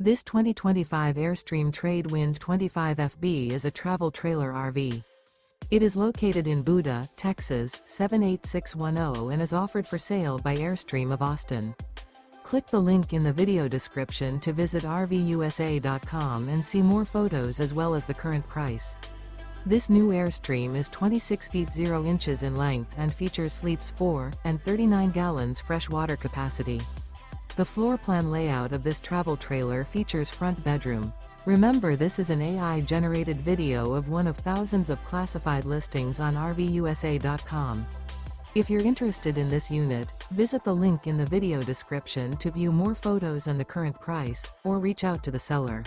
This 2025 Airstream Trade Wind 25FB is a travel trailer RV. It is located in Buda, Texas, 78610 and is offered for sale by Airstream of Austin. Click the link in the video description to visit RVUSA.com and see more photos as well as the current price. This new Airstream is 26 feet 0 inches in length and features sleeps 4 and 39 gallons fresh water capacity. The floor plan layout of this travel trailer features front bedroom. Remember, this is an AI-generated video of one of thousands of classified listings on RVUSA.com. If you're interested in this unit, visit the link in the video description to view more photos and the current price, or reach out to the seller.